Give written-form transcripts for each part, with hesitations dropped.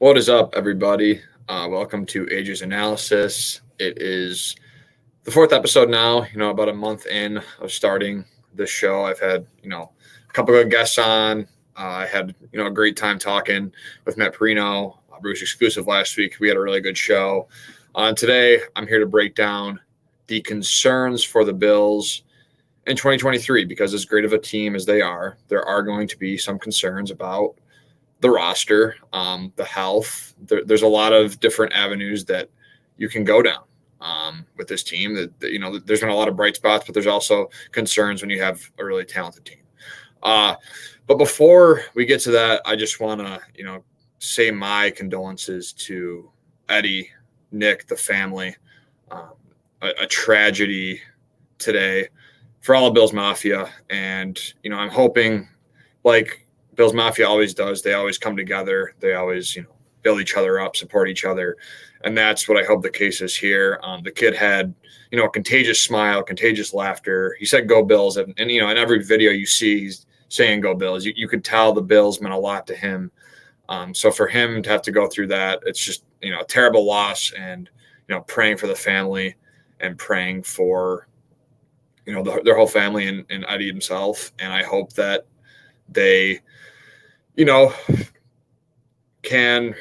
What is up, everybody? Welcome to Ajay's Analysis. It is the fourth episode now, about a month in of starting this show. I've had, a couple of guests on. I had, a great time talking with Matt Perino, Bruce Exclusive last week. We had a really good show. Today, I'm here to break down the concerns for the Bills in 2023, because as great of a team as they are, there are going to be some concerns about the roster, the health. There's a lot of different avenues that you can go down with this team. There's been a lot of bright spots, but there's also concerns when you have a really talented team. But before we get to that, I just want to, say my condolences to Eddie, Nick, the family. A tragedy today for all of Bills Mafia. And, I'm hoping, like Bills Mafia always does, they always come together. They always, build each other up, support each other. And that's what I hope the case is here. The kid had, a contagious smile, contagious laughter. He said, "Go Bills." And in every video you see, he's saying, "Go Bills." You could tell the Bills meant a lot to him. So for him to have to go through that, it's just, a terrible loss, and, praying for the family and praying for, their whole family and Eddie himself. And I hope that they, can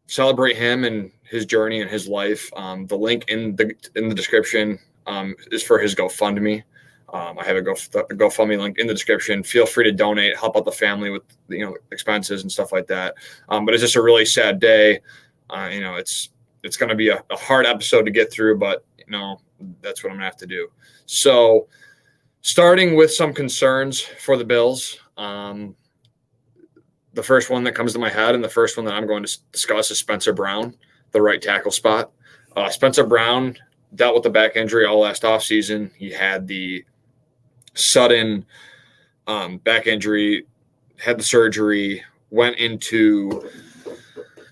celebrate him and his journey and his life. The link in the description is for his GoFundMe. I have a GoFundMe link in the description. Feel free to donate, help out the family with expenses and stuff like that. But it's just a really sad day. It's going to be a hard episode to get through, but that's what I'm gonna have to do. So, starting with some concerns for the Bills. The first one that comes to my head, and the first one that I'm going to discuss, is Spencer Brown, the right tackle spot. Spencer Brown dealt with the back injury all last offseason. He had the sudden back injury, had the surgery, went into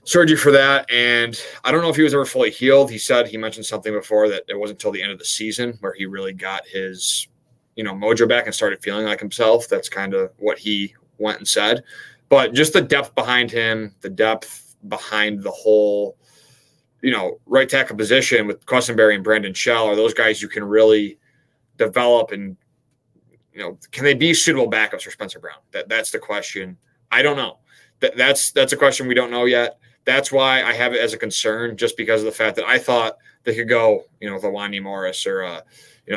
surgery for that, and I don't know if he was ever fully healed. He mentioned something before that it wasn't until the end of the season where he really got his, mojo back and started feeling like himself. That's kind of what he went and said. But just the depth behind him, the depth behind the whole, right tackle position with Quessenberry and Brandon Shell are those guys you can really develop, and, can they be suitable backups for Spencer Brown? That's the question. I don't know. That's a question we don't know yet. That's why I have it as a concern, just because of the fact that I thought they could go, with a Wanya Morris or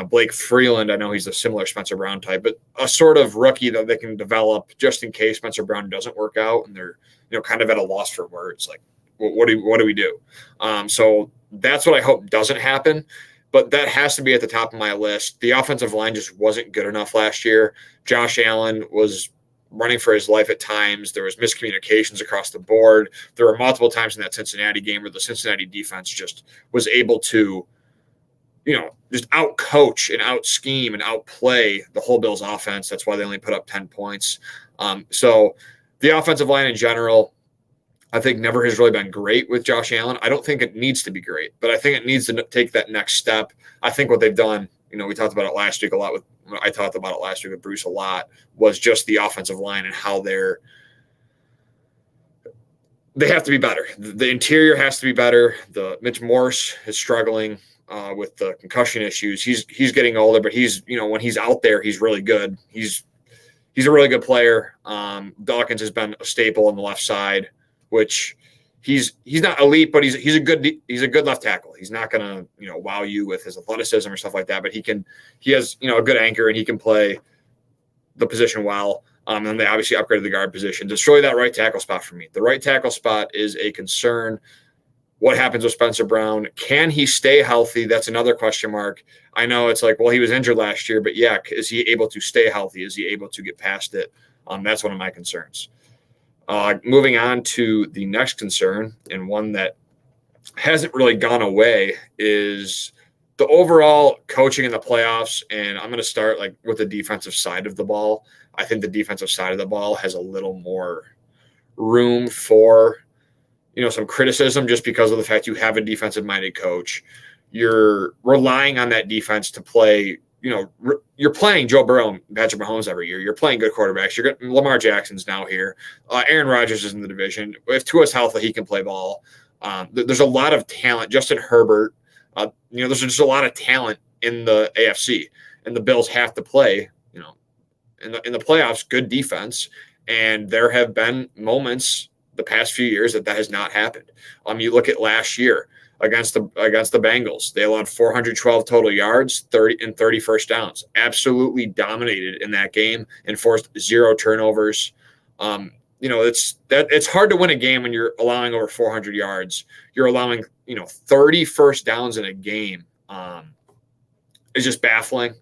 Blake Freeland. I know he's a similar Spencer Brown type, but a sort of rookie that they can develop just in case Spencer Brown doesn't work out and they're, kind of at a loss for words. Like, what do we do? So that's what I hope doesn't happen, but that has to be at the top of my list. The offensive line just wasn't good enough last year. Josh Allen was running for his life at times. There was miscommunications across the board. There were multiple times in that Cincinnati game where the Cincinnati defense just was able to, just out-coach and out-scheme and outplay the whole Bills offense. That's why they only put up 10 points. So the offensive line in general, I think, never has really been great with Josh Allen. I don't think it needs to be great, but I think it needs to take that next step. I think what they've done, we talked about it last week a lot I talked about it last week with Bruce a lot, was just the offensive line and how they have to be better. The interior has to be better. Mitch Morse is struggling with the concussion issues. He's getting older, but he's, when he's out there, he's really good. He's a really good player. Dawkins has been a staple on the left side, which he's not elite, but he's a good left tackle. He's not gonna, wow you with his athleticism or stuff like that, but he has a good anchor, and he can play the position well. And they obviously upgraded the guard position. It's really that right tackle spot for me. The right tackle spot is a concern. What happens with Spencer Brown? Can he stay healthy? That's another question mark. I know it's like, well, he was injured last year, but yeah, is he able to stay healthy? Is he able to get past it? That's one of my concerns. Moving on to the next concern, and one that hasn't really gone away, is the overall coaching in the playoffs. And I'm going to start with the defensive side of the ball. I think the defensive side of the ball has a little more room for, some criticism, just because of the fact you have a defensive-minded coach. You're relying on that defense to play, you're playing Joe Burrow and Patrick Mahomes every year. You're playing good quarterbacks. Lamar Jackson's now here. Aaron Rodgers is in the division. If Tua's healthy, he can play ball. There's a lot of talent. Justin Herbert. There's just a lot of talent in the AFC, and the Bills have to play. In the playoffs, good defense, and there have been moments the past few years that has not happened. You look at last year against the Bengals. They allowed 412 total yards, 30 first downs. Absolutely dominated in that game and forced 0 turnovers. It's hard to win a game when you're allowing over 400 yards. You're allowing 30 first downs in a game. It's just baffling.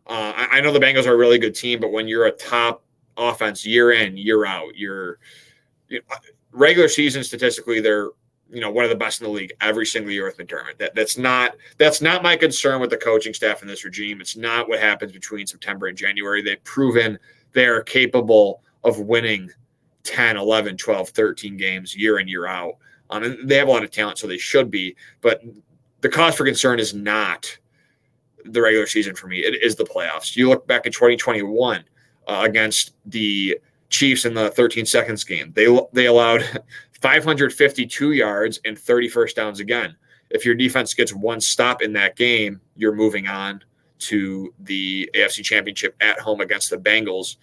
I know the Bengals are a really good team, but when you're a top offense year in, year out, regular season statistically, they're one of the best in the league every single year with McDermott. That's not my concern with the coaching staff in this regime. It's not what happens between September and January. They've proven they're capable of winning 10, 11, 12, 13 games year in, year out. And they have a lot of talent, so they should be. But the cause for concern is not the regular season for me. It is the playoffs. You look back at 2021 against the Chiefs in the 13 seconds game. They allowed 552 yards and 30 first downs again. If your defense gets one stop in that game, you're moving on to the AFC Championship at home against the Bengals.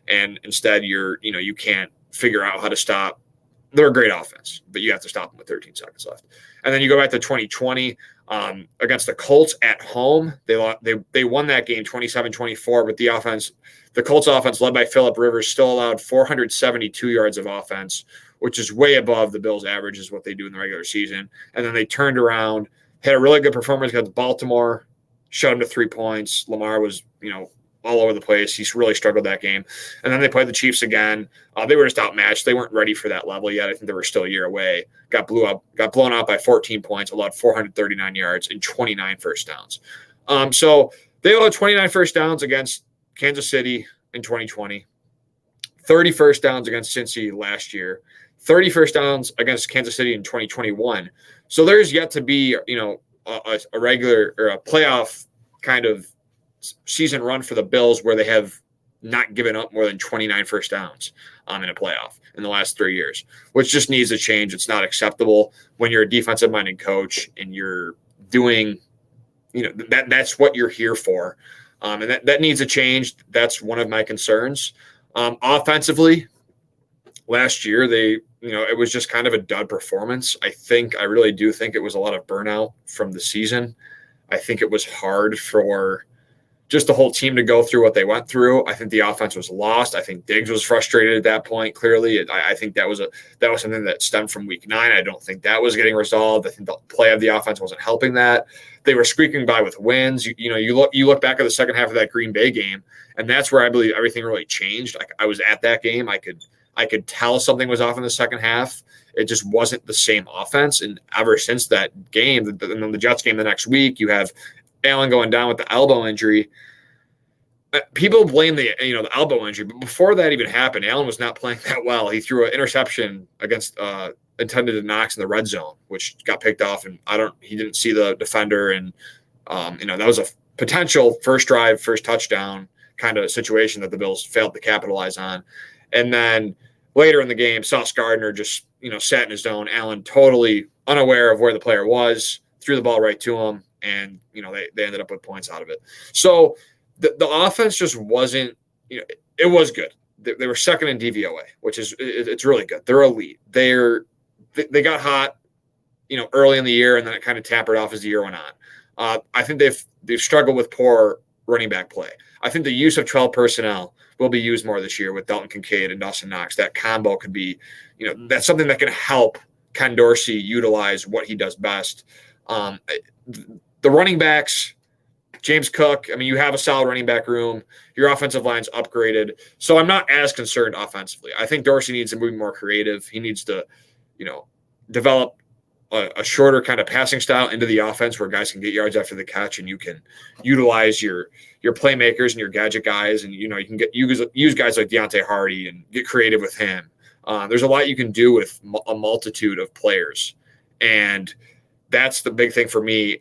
And instead you can't figure out how to stop. They're a great offense, but you have to stop them with 13 seconds left. And then you go back to 2020 against the Colts at home. They won that game 27-24, but the Colts offense led by Phillip Rivers still allowed 472 yards of offense, which is way above the Bills' average is what they do in the regular season. And then they turned around, had a really good performance against Baltimore, shut them to 3 points. Lamar was, all over the place. He's really struggled that game. And then they played the Chiefs again. They were just outmatched. They weren't ready for that level yet. I think they were still a year away. Got blown out by 14 points, allowed 439 yards and 29 first downs. So they allowed 29 first downs against Kansas City in 2020, 30 first downs against Cincy last year, 30 first downs against Kansas City in 2021. So there's yet to be, a regular or a playoff kind of season run for the Bills where they have not given up more than 29 first downs in a playoff in the last 3 years, which just needs to change. It's not acceptable when you're a defensive-minded coach and you're doing, that's what you're here for. And that needs to change. That's one of my concerns. Offensively, last year, it was just kind of a dud performance. I really do think it was a lot of burnout from the season. I think it was hard for just the whole team to go through what they went through. I think the offense was lost. I think Diggs was frustrated at that point. Clearly, I think that was something that stemmed from Week 9. I don't think that was getting resolved. I think the play of the offense wasn't helping that. They were squeaking by with wins. You look back at the second half of that Green Bay game, and that's where I believe everything really changed. I was at that game. I could tell something was off in the second half. It just wasn't the same offense. And ever since that game, and then the Jets game the next week, you have Allen going down with the elbow injury. People blame the elbow injury, but before that even happened, Allen was not playing that well. He threw an interception against intended to Knox in the red zone, which got picked off, and he didn't see the defender, and that was a potential first drive, first touchdown kind of situation that the Bills failed to capitalize on. And then later in the game, Sauce Gardner just sat in his zone. Allen totally unaware of where the player was, threw the ball right to him, and they ended up with points out of it. So the offense just wasn't, it was good. They were second in DVOA, which is it's really good. They're elite. They got hot, early in the year, and then it kind of tapered off as the year went on. I think they've struggled with poor running back play. I think the use of 12 personnel will be used more this year with Dalton Kincaid and Dawson Knox. That combo could be, that's something that can help Ken Dorsey utilize what he does best. The running backs, James Cook, you have a solid running back room. Your offensive line's upgraded. So I'm not as concerned offensively. I think Dorsey needs to be more creative. He needs to, develop a shorter kind of passing style into the offense where guys can get yards after the catch, and you can utilize your playmakers and your gadget guys, and you can use guys like Deontay Hardy and get creative with him. There's a lot you can do with a multitude of players, and that's the big thing for me.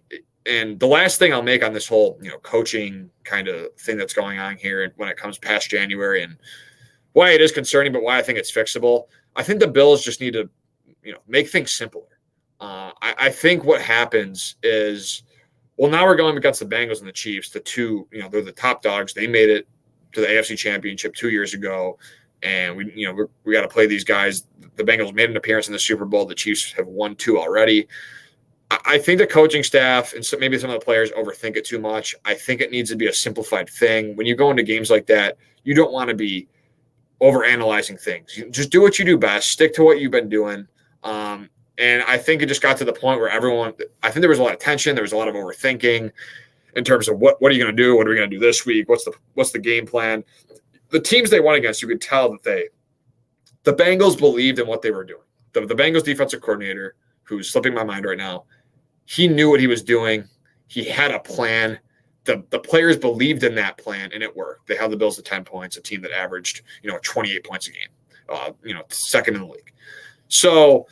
And the last thing I'll make on this whole, coaching kind of thing that's going on here when it comes past January and why it is concerning, but why I think it's fixable. I think the Bills just need to, make things simpler. I think what happens is, well, now we're going against the Bengals and the Chiefs, the two, they're the top dogs. They made it to the AFC Championship 2 years ago, and we got to play these guys. The Bengals made an appearance in the Super Bowl. The Chiefs have won 2 already. I think the coaching staff and maybe some of the players overthink it too much. I think it needs to be a simplified thing. When you go into games like that, you don't want to be overanalyzing things. You just do what you do best. Stick to what you've been doing. And I think it just got to the point where I think there was a lot of tension. There was a lot of overthinking in terms of what are you going to do? What are we going to do this week? What's the game plan? The teams they won against, you could tell that the Bengals believed in what they were doing. The Bengals defensive coordinator, who's slipping my mind right now, he knew what he was doing. He had a plan. The players believed in that plan, and it worked. They held the Bills to 10 points, a team that averaged 28 points a game, second in the league. So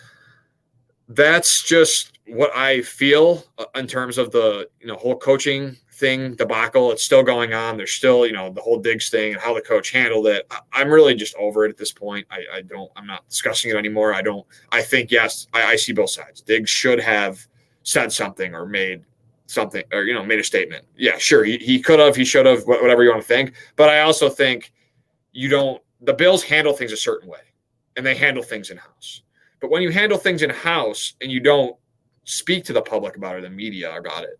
that's just what I feel in terms of the whole coaching thing debacle. It's still going on. There's still the whole Diggs thing and how the coach handled it. I'm really just over it at this point. I'm not discussing it anymore. I think yes, I see both sides. Diggs should have said something or made something or made a statement. Yeah, sure, he could have, he should have, whatever you want to think. But I also think the Bills handle things a certain way, and they handle things in house. But when you handle things in house and you don't speak to the public about it, the media about it,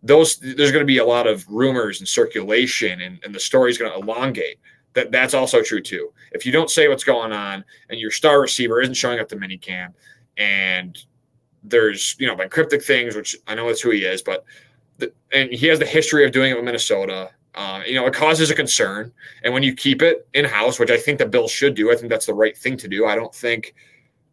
there's going to be a lot of rumors and circulation, and the story's going to elongate. That's also true too. If you don't say what's going on and your star receiver isn't showing up to minicamp, and there's been cryptic things, which I know that's who he is, but and he has the history of doing it with Minnesota. It causes a concern. And when you keep it in house, which I think the Bills should do, I think that's the right thing to do. I don't think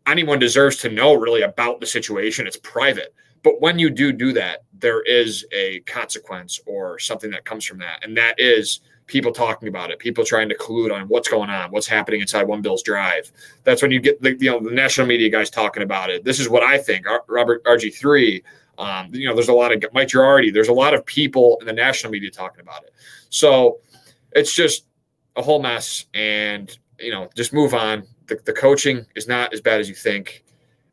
anyone deserves to know really about the situation. It's private. But when you do that, there is a consequence or something that comes from that. And that is people talking about it, people trying to collude on what's going on, what's happening inside One Bills Drive. That's when you get the national media guys talking about it. This is what I think. Robert RG3, there's a lot of Mike Girardi. There's a lot of people in the national media talking about it. So it's just a whole mess, and just move on. The coaching is not as bad as you think.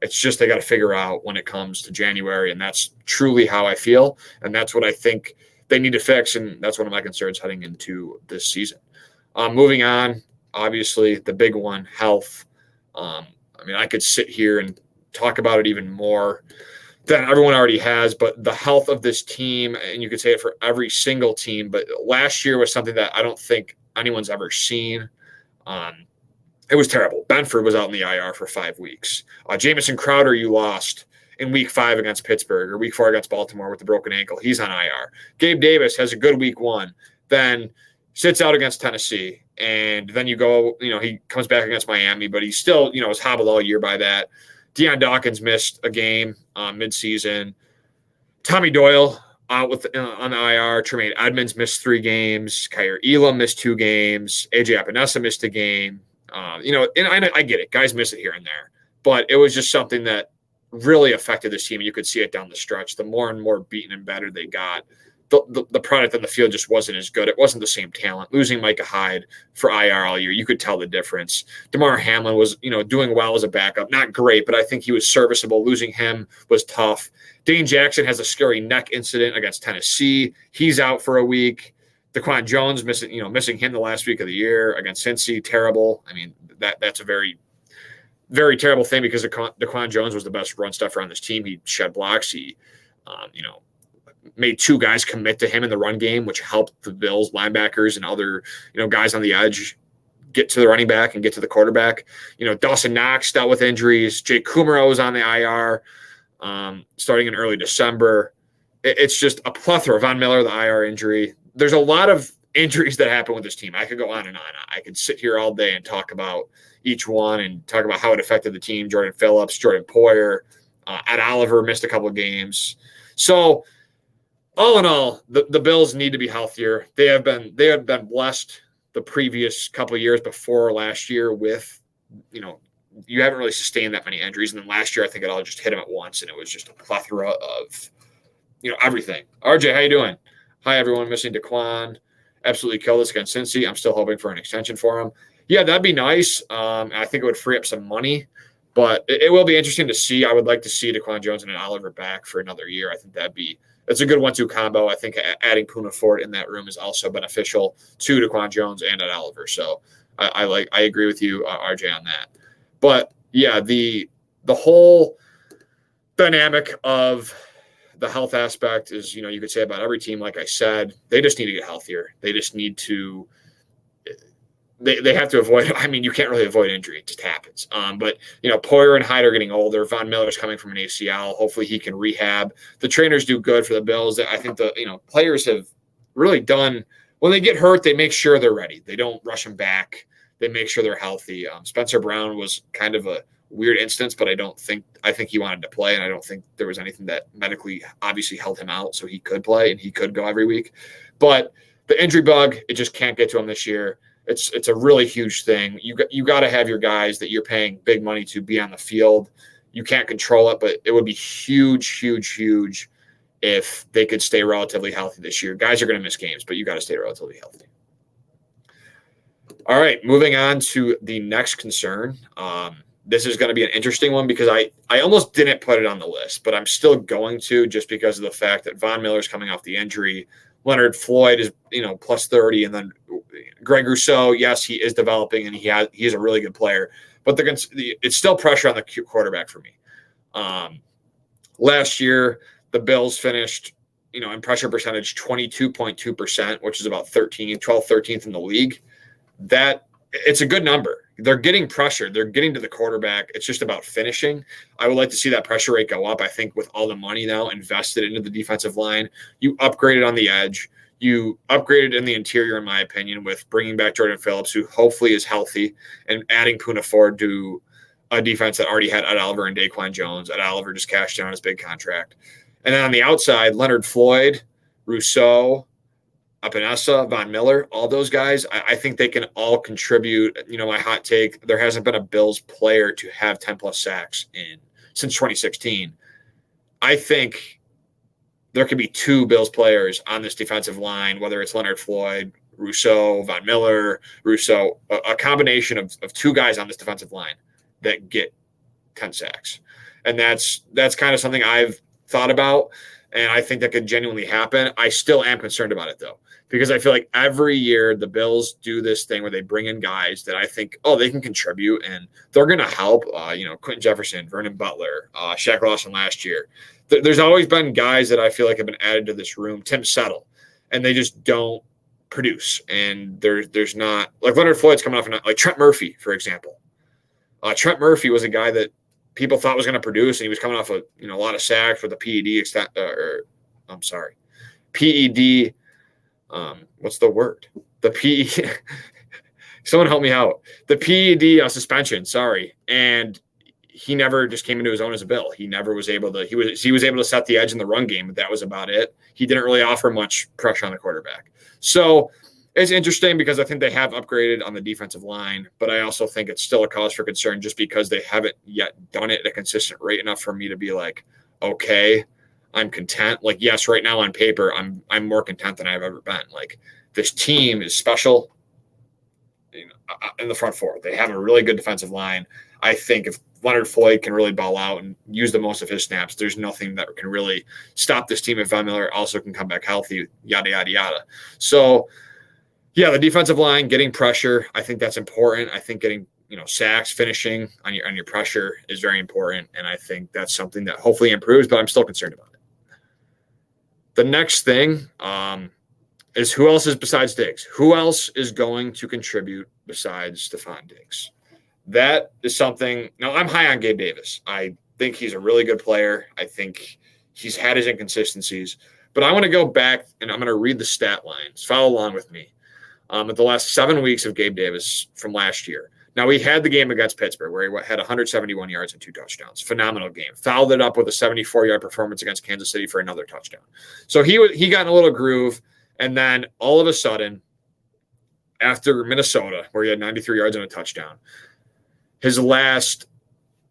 It's just they got to figure out when it comes to January, and that's truly how I feel, and that's what I think they need to fix, and that's one of my concerns heading into this season. Moving on, obviously, the big one, health. I could sit here and talk about it even more than everyone already has, but the health of this team, and you could say it for every single team, but last year was something that I don't think anyone's ever seen. It was terrible. Benford was out in the IR for 5 weeks. Jamison Crowder, you lost in week 5 against Pittsburgh, or week 4 against Baltimore with the broken ankle. He's on IR. Gabe Davis has a good week 1, then sits out against Tennessee. And then he comes back against Miami, but he still, was hobbled all year by that. Deion Dawkins missed a game midseason. Tommy Doyle out on the IR. Tremaine Edmonds missed 3 games. Kyer Elam missed 2 games. AJ Epinesa missed a game. And I get it. Guys miss it here and there. But it was just something that really affected this team. You could see it down the stretch. The more and more beaten and battered they got, the product on the field just wasn't as good. It wasn't the same talent. Losing Micah Hyde for IR all year, you could tell the difference. DeMar Hamlin was, doing well as a backup. Not great, but I think he was serviceable. Losing him was tough. Dane Jackson has a scary neck incident against Tennessee. He's out for a week. Daquan Jones missing him the last week of the year against Cincy. Terrible. That's a very, very terrible thing because Daquan Jones was the best run stuffer on this team. He shed blocks. He, made 2 guys commit to him in the run game, which helped the Bills linebackers and other, guys on the edge get to the running back and get to the quarterback. Dawson Knox dealt with injuries. Jake Kumaro was on the IR starting in early December. It's just a plethora. Von Miller, the IR injury. There's a lot of injuries that happen with this team. I could go on and on. I could sit here all day and talk about each one and talk about how it affected the team. Jordan Phillips, Jordan Poyer, Ed Oliver missed a couple of games. So all in all, the Bills need to be healthier. They have been blessed the previous couple of years before last year with, you haven't really sustained that many injuries. And then last year, I think it all just hit them at once, and it was just a plethora of, everything. RJ, how you doing? Hi, everyone. Missing Daquan. Absolutely killed this against Cincy. I'm still hoping for an extension for him. Yeah, that'd be nice. I think it would free up some money, but it will be interesting to see. I would like to see Daquan Jones and an Oliver back for another year. I think that's a good 1-2 combo. I think adding Puna Ford in that room is also beneficial to Daquan Jones and at Oliver. So I agree with you, RJ, on that. But yeah, the whole dynamic of the health aspect is, you could say about every team. Like I said, they just need to get healthier. They just need to. They have to avoid. I mean, you can't really avoid injury; it just happens. But Poyer and Hyde are getting older. Von Miller's coming from an ACL. Hopefully, he can rehab. The trainers do good for the Bills. I think the players have really done when they get hurt. They make sure they're ready. They don't rush them back. They make sure they're healthy. Spencer Brown was kind of a weird instance, but I think he wanted to play, and I don't think there was anything that medically obviously held him out, so he could play and he could go every week. But the injury bug, it just can't get to him this year. It's a really huge thing. You got to have your guys that you're paying big money to be on the field. You can't control it, but it would be huge, huge, huge if they could stay relatively healthy this year. Guys are going to miss games, but you got to stay relatively healthy. All right, moving on to the next concern. This is going to be an interesting one because I almost didn't put it on the list, but I'm still going to just because of the fact that Von Miller's coming off the injury. Leonard Floyd is, plus 30, and then Greg Rousseau, yes, he is developing and he is a really good player, but it's still pressure on the quarterback for me. Last year, the Bills finished, in pressure percentage 22.2%, which is about 13th in the league. It's a good number. They're getting pressure. They're getting to the quarterback. It's just about finishing. I would like to see that pressure rate go up. I think with all the money now invested into the defensive line, you upgraded on the edge. You upgraded in the interior, in my opinion, with bringing back Jordan Phillips, who hopefully is healthy, and adding Puna Ford to a defense that already had Ed Oliver and Daquan Jones. Ed Oliver just cashed in on his big contract. And then on the outside, Leonard Floyd, Rousseau, Epinesa, Von Miller, all those guys, I think they can all contribute. My hot take, there hasn't been a Bills player to have 10-plus sacks since 2016. I think there could be 2 Bills players on this defensive line, whether it's Leonard Floyd, Rousseau, Von Miller, Rousseau, a combination of 2 guys on this defensive line that get 10 sacks. And that's kind of something I've thought about, and I think that could genuinely happen. I still am concerned about it, though, because I feel like every year the Bills do this thing where they bring in guys that I think, they can contribute and they're going to help. Quentin Jefferson, Vernon Butler, Shaq Lawson last year. There's always been guys that I feel like have been added to this room, Tim Settle, and they just don't produce. And there's not, like Leonard Floyd's coming off, like Trent Murphy, for example. Trent Murphy was a guy that people thought was going to produce, and he was coming off a lot of sacks with a PED. What's the word? The PED. Someone help me out. The PED suspension. Sorry, and he never just came into his own as a Bill. He never was able to. He was able to set the edge in the run game, but that was about it. He didn't really offer much pressure on the quarterback. So it's interesting because I think they have upgraded on the defensive line, but I also think it's still a cause for concern just because they haven't yet done it at a consistent rate enough for me to be like, okay, I'm content. Like, yes, right now on paper, I'm more content than I've ever been. Like, this team is special in the front four. They have a really good defensive line. I think if Leonard Floyd can really ball out and use the most of his snaps, there's nothing that can really stop this team if Von Miller also can come back healthy, yada, yada, yada. So, yeah, the defensive line, getting pressure, I think that's important. I think getting, sacks, finishing on your pressure is very important, and I think that's something that hopefully improves, but I'm still concerned about it. The next thing is who else is besides Diggs? Who else is going to contribute besides Stephon Diggs? That is something. Now, I'm high on Gabe Davis. I think he's a really good player. I think he's had his inconsistencies, but I want to go back and I'm going to read the stat lines. Follow along with me. At the last 7 weeks of Gabe Davis from last year. Now, we had the game against Pittsburgh where he had 171 yards and 2 touchdowns. Phenomenal game. Fouled it up with a 74-yard performance against Kansas City for another touchdown. So he got in a little groove, and then all of a sudden, after Minnesota, where he had 93 yards and a touchdown, his last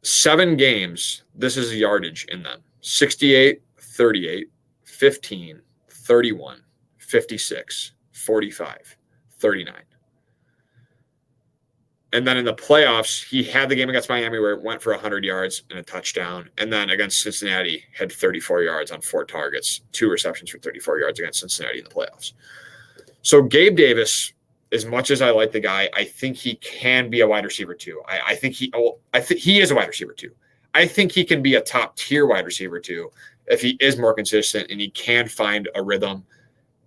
7 games, this is the yardage in them: 68, 38, 15, 31, 56, 45, 39. And then in the playoffs, he had the game against Miami where it went for 100 yards and a touchdown. And then against Cincinnati, had 34 yards on 4 targets, 2 receptions for 34 yards against Cincinnati in the playoffs. So Gabe Davis, as much as I like the guy, I think he can be a wide receiver too. I think he is a wide receiver too. I think he can be a top tier wide receiver too if he is more consistent and he can find a rhythm.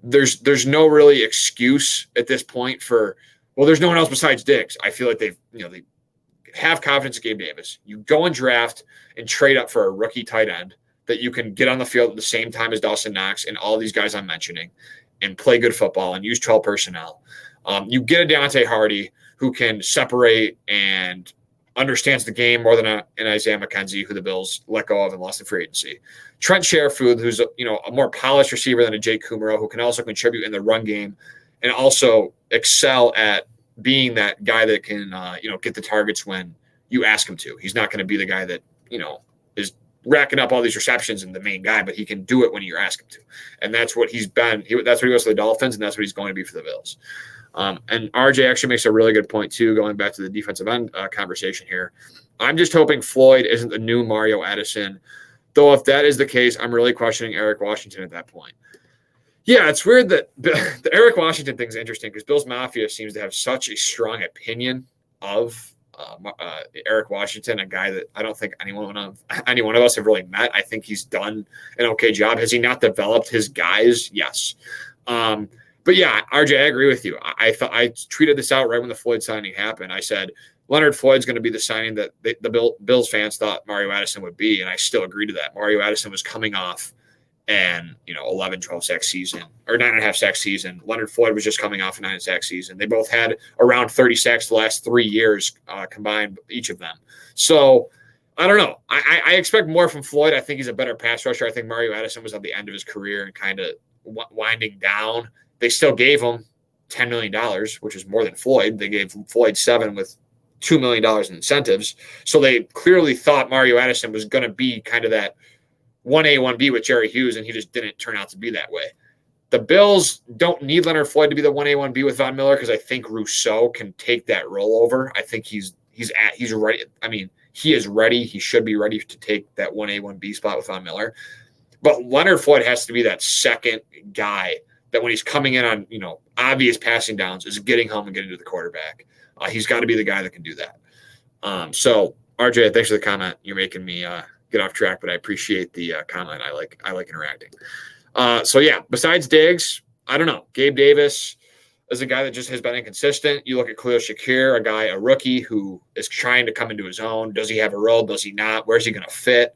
There's no really excuse at this point for, well, there's no one else besides Diggs. I feel like they have confidence in Gabe Davis. You go and draft and trade up for a rookie tight end that you can get on the field at the same time as Dawson Knox and all these guys I'm mentioning and play good football and use 12 personnel. You get a Deontay Hardy who can separate and understands the game more than an Isaiah McKenzie, who the Bills let go of and lost in free agency. Trent Sherfield, who's a more polished receiver than a Jake Kumaro, who can also contribute in the run game and also excel at being that guy that can get the targets when you ask him to. He's not going to be the guy that is racking up all these receptions and the main guy, but he can do it when you ask him to. And that's what he's been. That's what he was for the Dolphins, and that's what he's going to be for the Bills. And RJ actually makes a really good point, too, going back to the defensive end conversation here. I'm just hoping Floyd isn't the new Mario Addison, though if that is the case, I'm really questioning Eric Washington at that point. Yeah, it's weird that the Eric Washington thing is interesting because Bills Mafia seems to have such a strong opinion of Eric Washington, a guy that I don't think any one of us have really met. I think he's done an okay job. Has he not developed his guys? Yes. But yeah, RJ, I agree with you. I thought I tweeted this out right when the Floyd signing happened. I said Leonard Floyd's going to be the signing that the Bills fans thought Mario Addison would be, and I still agree to that. Mario Addison was coming off an 11, 12 sack season or 9.5 sack season. Leonard Floyd was just coming off a 9 sack season. They both had around 30 sacks the last 3 years combined, each of them. So I don't know. I expect more from Floyd. I think he's a better pass rusher. I think Mario Addison was at the end of his career and kind of winding down. They still gave him $10 million, which is more than Floyd. They gave Floyd $7 million with $2 million in incentives. So they clearly thought Mario Addison was going to be kind of that 1A, 1B with Jerry Hughes, and he just didn't turn out to be that way. The Bills don't need Leonard Floyd to be the 1A, 1B with Von Miller because I think Rousseau can take that role over. I think he's ready. I mean, he is ready. He should be ready to take that 1A, 1B spot with Von Miller. But Leonard Floyd has to be that second guy that when he's coming in on, obvious passing downs is getting home and getting to the quarterback. He's got to be the guy that can do that. So RJ, thanks for the comment. You're making me get off track, but I appreciate the comment. I like interacting. So yeah, besides Diggs, I don't know. Gabe Davis is a guy that just has been inconsistent. You look at Khalil Shakir, a rookie who is trying to come into his own. Does he have a role? Does he not? Where's he going to fit?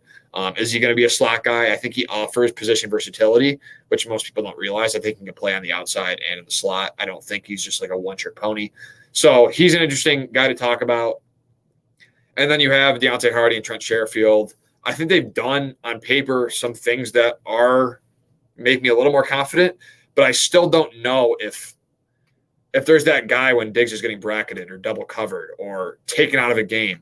Is he going to be a slot guy? I think he offers position versatility, which most people don't realize. I think he can play on the outside and in the slot. I don't think he's just like a one-trick pony. So he's an interesting guy to talk about. And then you have Deontay Hardy and Trent Sherfield. I think they've done on paper some things that make me a little more confident, but I still don't know if there's that guy when Diggs is getting bracketed or double covered or taken out of a game,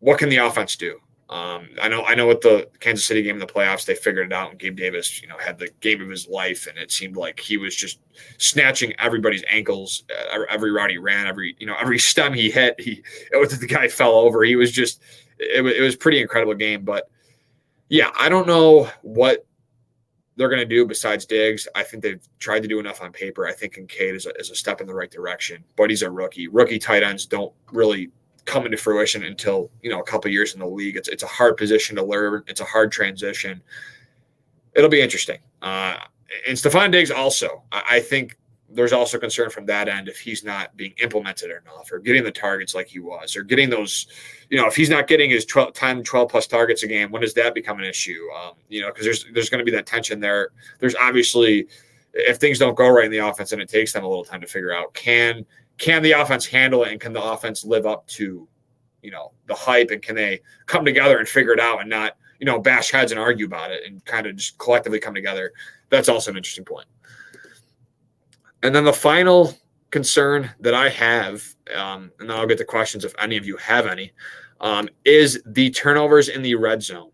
what can the offense do? I know with the Kansas City game in the playoffs, they figured it out, and Gabe Davis, had the game of his life, and it seemed like he was just snatching everybody's ankles, every route he ran, every stem he hit, the guy fell over. He was just, it was a pretty incredible game. But yeah, I don't know what they're going to do besides Diggs. I think they've tried to do enough on paper. I think Kincaid is a step in the right direction, but he's a rookie. Rookie tight ends don't really come into fruition until a couple years in the league. It's a hard position to learn. It's a hard transition. It'll be interesting. And Stephon Diggs also, I think there's also concern from that end if he's not being implemented enough or getting the targets like he was or getting those, if he's not getting his 12 plus targets a game, when does that become an issue? Because there's going to be that tension there. There's obviously, if things don't go right in the offense and it takes them a little time to figure out, can the offense handle it, and can the offense live up to, the hype, and can they come together and figure it out and not, bash heads and argue about it and kind of just collectively come together? That's also an interesting point. And then the final concern that I have, and then I'll get to questions if any of you have any, is the turnovers in the red zone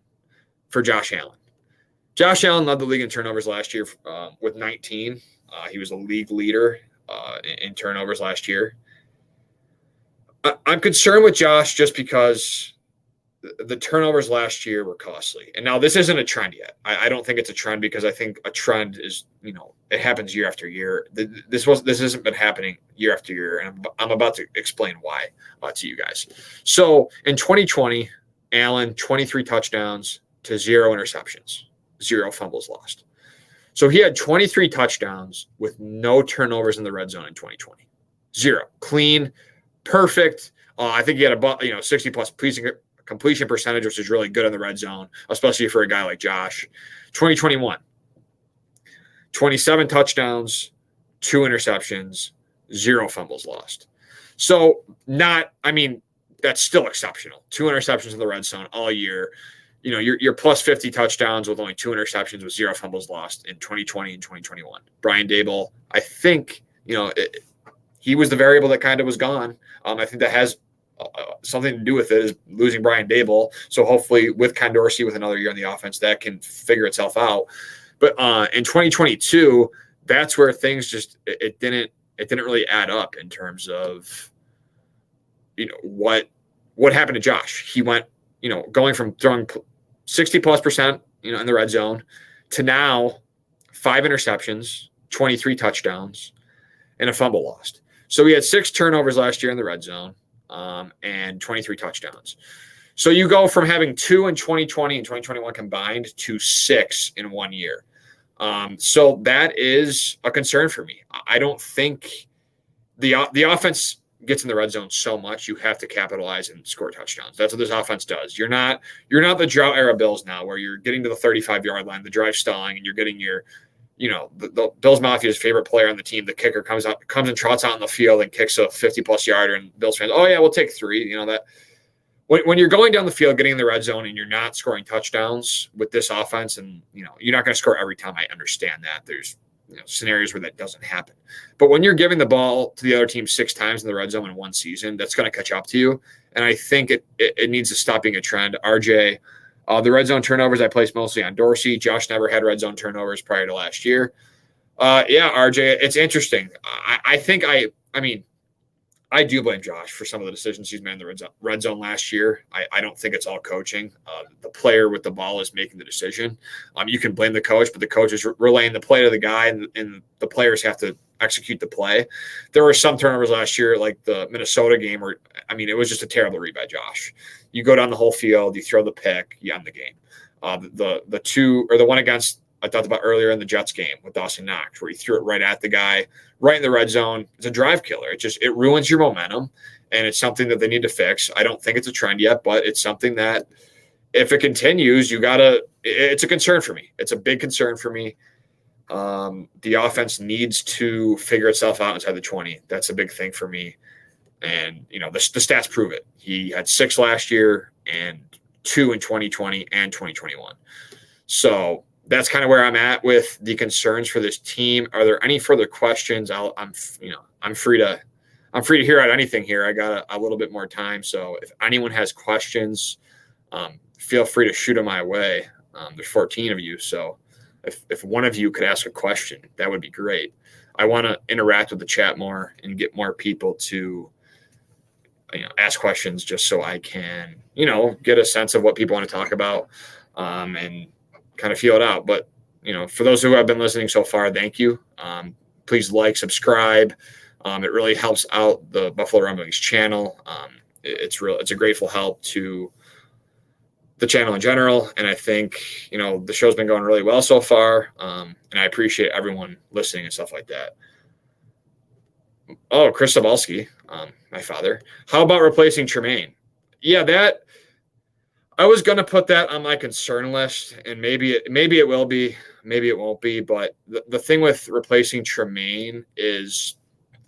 for Josh Allen. Josh Allen led the league in turnovers last year with 19. He was a league leader in turnovers last year. I'm concerned with Josh just because the turnovers last year were costly. And now this isn't a trend yet. I don't think it's a trend because I think a trend is, it happens year after year. This hasn't been happening year after year. And I'm about to explain why to you guys. So in 2020, Allen, 23 touchdowns to 0 interceptions, 0 fumbles lost. So he had 23 touchdowns with no turnovers in the red zone in 2020. 0. Clean, perfect. I think he had about 60 plus completion percentage, which is really good in the red zone, especially for a guy like Josh. 2021, 27 touchdowns, 2 interceptions, 0 fumbles lost. So that's still exceptional. 2 interceptions in the red zone all year. You're plus 50 touchdowns with only 2 interceptions with 0 fumbles lost in 2020 and 2021. Brian Daboll, I think, he was the variable that kind of was gone. I think that has something to do with it is losing Brian Daboll. So hopefully with Ken Dorsey with another year on the offense, that can figure itself out. But in 2022, that's where things just it didn't really add up in terms of what happened to Josh. He went going from throwing 60+% in the red zone to now 5 interceptions, 23 touchdowns, and a fumble lost. So he had 6 turnovers last year in the red zone. And 23 touchdowns. So you go from having 2 in 2020 and 2021 combined to 6 in 1 year. So that is a concern for me. I don't think the offense gets in the red zone so much. You have to capitalize and score touchdowns. That's what this offense does. You're not the drought era Bills now, where you're getting to the 35-yard line, the drive stalling, and you're getting your the Bills Mafia's favorite player on the team, the kicker, comes and trots out on the field and kicks a 50+ yarder, and Bills fans, oh yeah, we'll take 3. That when you're going down the field, getting in the red zone, and you're not scoring touchdowns with this offense, and you're not going to score every time. I understand that there's scenarios where that doesn't happen, but when you're giving the ball to the other team 6 times in the red zone in one season, that's going to catch up to you. And I think it needs to stop being a trend. RJ. The red zone turnovers I placed mostly on Dorsey. Josh never had red zone turnovers prior to last year. RJ, it's interesting. I do blame Josh for some of the decisions he's made in the red zone last year. I don't think it's all coaching. The player with the ball is making the decision. You can blame the coach, but the coach is relaying the play to the guy, and the players have to execute the play. There were some turnovers last year, like the Minnesota game, where it was just a terrible read by Josh. You go down the whole field, you throw the pick, you end the game. The one against I talked about earlier in the Jets game with Dawson Knox, where he threw it right at the guy, right in the red zone. It's a drive killer. It ruins your momentum, and it's something that they need to fix. I don't think it's a trend yet, but it's something that if it continues, it's a concern for me. It's a big concern for me. The offense needs to figure itself out inside the 20. That's a big thing for me. And, the stats prove it. He had 6 last year and 2 in 2020 and 2021. So that's kind of where I'm at with the concerns for this team. Are there any further questions? I'm free to hear out anything here. I got a little bit more time. So if anyone has questions, feel free to shoot them my way. There's 14 of you. So if one of you could ask a question, that would be great. I want to interact with the chat more and get more people to ask questions, just so I can, get a sense of what people want to talk about, and kind of feel it out. But, for those who have been listening so far, thank you. Please subscribe. It really helps out the Buffalo Rumblings channel. It's a grateful help to the channel in general. And I think, the show's been going really well so far. And I appreciate everyone listening and stuff like that. Oh, Chris Sobalski, my father. How about replacing Tremaine? Yeah, that I was going to put that on my concern list, and maybe it will be, maybe it won't be. But the thing with replacing Tremaine is,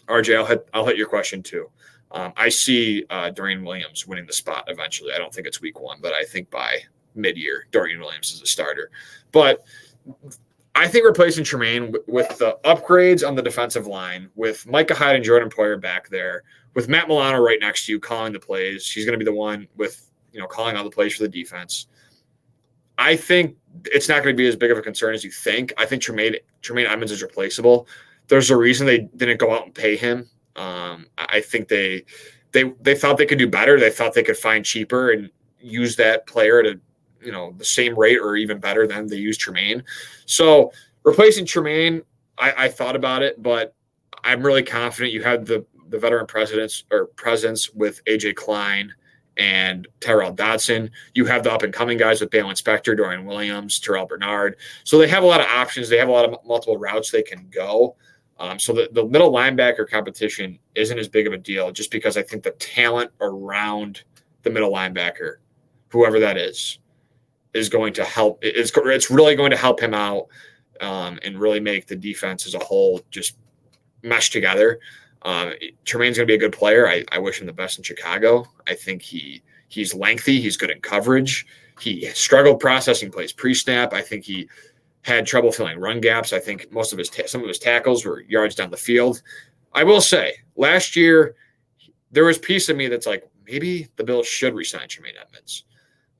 RJ, I'll hit your question too. I see Dorian Williams winning the spot eventually. I don't think it's week 1, but I think by mid-year, Dorian Williams is a starter. But I think replacing Tremaine with the upgrades on the defensive line, with Micah Hyde and Jordan Poyer back there, with Matt Milano right next to you calling the plays. He's going to be the one with, calling all the plays for the defense. I think it's not going to be as big of a concern as you think. I think Tremaine Edmonds is replaceable. There's a reason they didn't go out and pay him. I think they thought they could do better. They thought they could find cheaper and use that player at the same rate or even better than they used Tremaine. So replacing Tremaine, I thought about it, but I'm really confident you had the veteran presence with AJ Klein and Tyrell Dodson. You have the up and coming guys with Balen Spector, Dorian Williams, Terrell Bernard. So they have a lot of options. They have a lot of multiple routes they can go. So the middle linebacker competition isn't as big of a deal just because I think the talent around the middle linebacker, whoever that is going to help. It's really going to help him out and really make the defense as a whole just mesh together. Tremaine's going to be a good player. I wish him the best in Chicago. I think he's lengthy. He's good in coverage. He struggled processing plays pre-snap. I think he had trouble filling run gaps. I think some of his tackles were yards down the field. I will say, last year, there was a piece of me that's like, maybe the Bills should re-sign Tremaine Edmonds.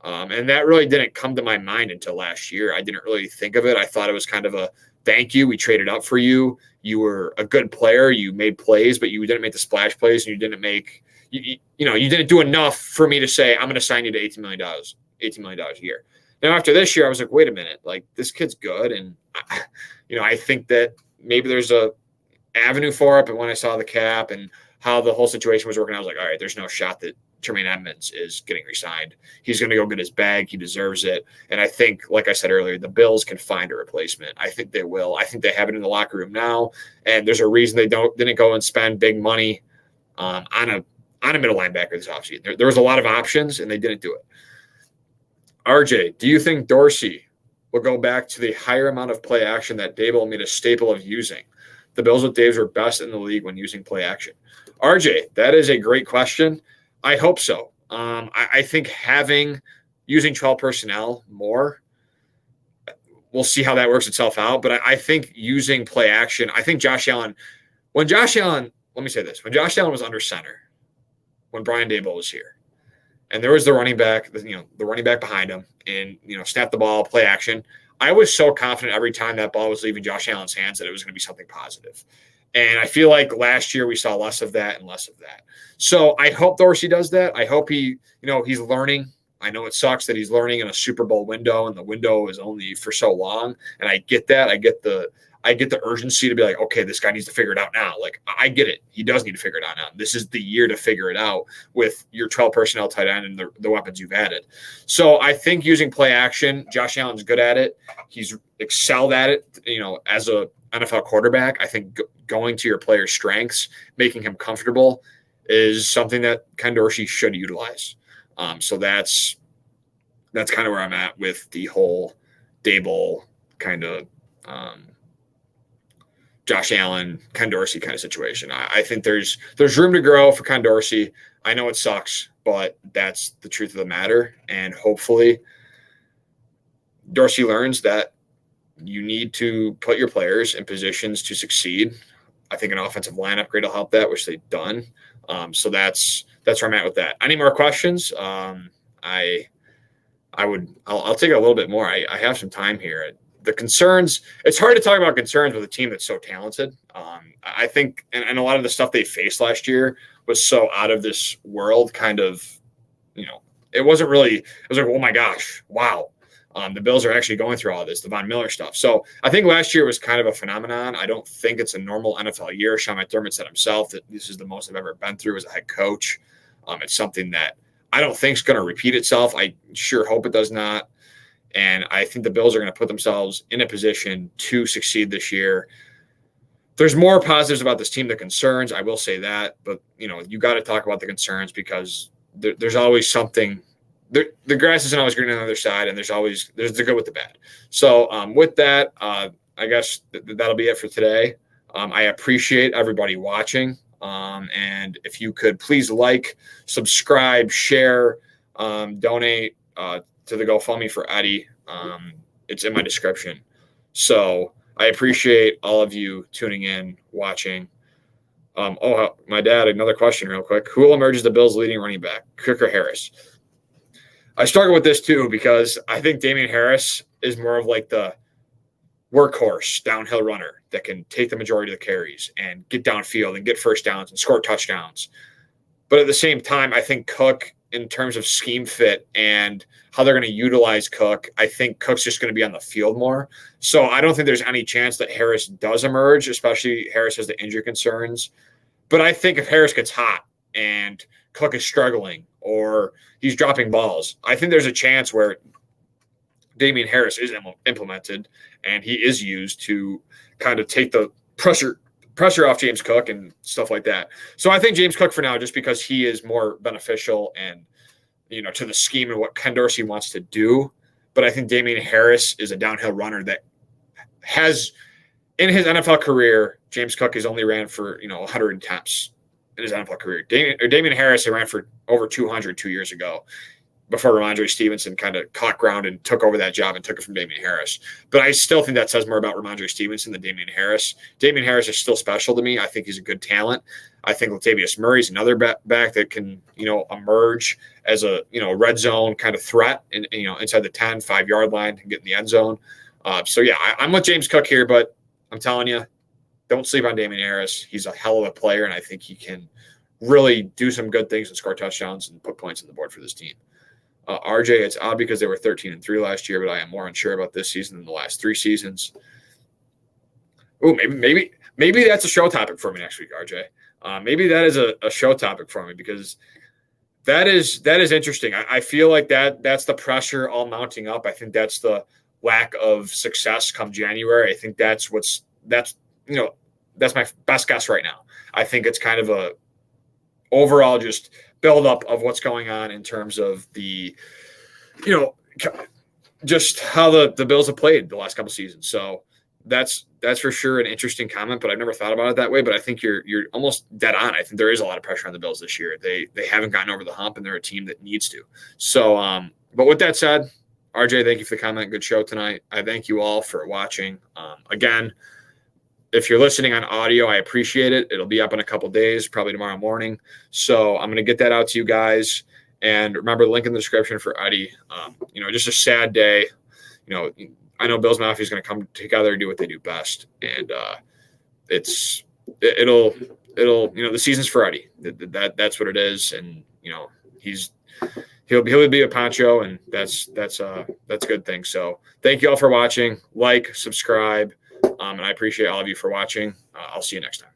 And that really didn't come to my mind until last year. I didn't really think of it. I thought it was kind of a thank you. We traded up for you. You were a good player. You made plays, but you didn't make the splash plays, and you didn't you didn't do enough for me to say, I'm going to sign you to $18 million a year. Now, after this year, I was like, wait a minute, like this kid's good. And, I think that maybe there's a avenue for it. But when I saw the cap and how the whole situation was working, I was like, all right, there's no shot that Tremaine Edmonds is getting re-signed. He's going to go get his bag. He deserves it. And I think, like I said earlier, the Bills can find a replacement. I think they will. I think they have it in the locker room now. And there's a reason they didn't go and spend big money on a middle linebacker this offseason. There was a lot of options, and they didn't do it. RJ, do you think Dorsey will go back to the higher amount of play action that Daboll made a staple of using? The Bills with Daves were best in the league when using play action. RJ, that is a great question. I hope so. I think using 12 personnel more, we'll see how that works itself out. But I think using play action, I think let me say this. When Josh Allen was under center, when Brian Daboll was here, and there was the running back behind him and, snap the ball, play action, I was so confident every time that ball was leaving Josh Allen's hands that it was going to be something positive. And I feel like last year we saw less of that and less of that. So I hope Dorsey does that. I hope he's learning. I know it sucks that he's learning in a Super Bowl window, and the window is only for so long. And I get that. I get the urgency to be like, okay, this guy needs to figure it out now. Like, I get it. He does need to figure it out now. This is the year to figure it out with your 12 personnel tight end and the weapons you've added. So I think using play action, Josh Allen's good at it. He's excelled at it, as a NFL quarterback. I think going to your player's strengths, making him comfortable is something that Ken Dorsey should utilize. So that's kind of where I'm at with the whole Daboll kind of Josh Allen, Ken Dorsey kind of situation. I think there's room to grow for Ken Dorsey. I know it sucks, but that's the truth of the matter. And hopefully Dorsey learns that you need to put your players in positions to succeed. I think an offensive line upgrade will help that, which they've done. So that's where I'm at with that. Any more questions? I'll take a little bit more. I have some time here. The concerns, it's hard to talk about concerns with a team that's so talented. I think, and a lot of the stuff they faced last year was so out of this world, kind of, it wasn't really, it was like, oh my gosh, wow. The Bills are actually going through all this, the Von Miller stuff. So I think last year was kind of a phenomenon. I don't think it's a normal NFL year. Sean McDermott said himself that this is the most I've ever been through as a head coach. It's something that I don't think is going to repeat itself. I sure hope it does not. And I think the Bills are going to put themselves in a position to succeed this year. There's more positives about this team than concerns. I will say that. But, you got to talk about the concerns because there's always something. The grass isn't always green on the other side, and there's the good with the bad. So with that, I guess that'll be it for today. I appreciate everybody watching. And if you could please subscribe, share, donate to the GoFundMe for Eddie. It's in my description. So I appreciate all of you tuning in, watching. My dad, another question real quick. Who will emerge as the Bills' leading running back, Cook or Harris? I struggle with this too because I think Damian Harris is more of like the workhorse downhill runner that can take the majority of the carries and get downfield and get first downs and score touchdowns. But at the same time, I think Cook, in terms of scheme fit and how they're going to utilize Cook, I think Cook's just going to be on the field more. So I don't think there's any chance that Harris does emerge, especially Harris has the injury concerns. But I think if Harris gets hot and Cook is struggling or he's dropping balls, I think there's a chance where Damian Harris is implemented and he is used to kind of take the pressure off James Cook and stuff like that. So I think James Cook for now, just because he is more beneficial and, to the scheme and what Ken Dorsey wants to do. But I think Damian Harris is a downhill runner that has, in his NFL career, James Cook has only ran for, 100 attempts in his NFL career. Damian Harris ran for over 200 2 years ago, before Ramondre Stevenson kind of caught ground and took over that job and took it from Damian Harris. But I still think that says more about Ramondre Stevenson than Damian Harris. Damian Harris is still special to me. I think he's a good talent. I think Latavius Murray's another back that can, emerge as a, red zone kind of threat and, inside the 10, 5-yard line and get in the end zone. So, yeah, I'm with James Cook here, but I'm telling you, don't sleep on Damian Harris. He's a hell of a player, and I think he can really do some good things and score touchdowns and put points on the board for this team. RJ, it's odd because they were 13-3 last year, but I am more unsure about this season than the last 3 seasons. Oh, maybe that's a show topic for me next week, RJ. Maybe that is a show topic for me because that is interesting. I feel like that's the pressure all mounting up. I think that's the lack of success come January. I think that's my best guess right now. I think it's kind of a overall just buildup of what's going on in terms of the, just how the Bills have played the last couple seasons. So that's for sure an interesting comment, but I've never thought about it that way. But I think you're almost dead on. I think there is a lot of pressure on the Bills this year. They haven't gotten over the hump, and they're a team that needs to. So, but with that said, RJ, thank you for the comment. Good show tonight. I thank you all for watching. Again, if you're listening on audio, I appreciate it. It'll be up in a couple days, probably tomorrow morning. So I'm going to get that out to you guys. And remember the link in the description for Eddie. Just a sad day. I know Bills Mafia is going to come together and do what they do best. And it'll the season's for Eddie. That's what it is. And he'll be a poncho, and that's a good thing. So thank you all for watching. Like, subscribe. And I appreciate all of you for watching. I'll see you next time.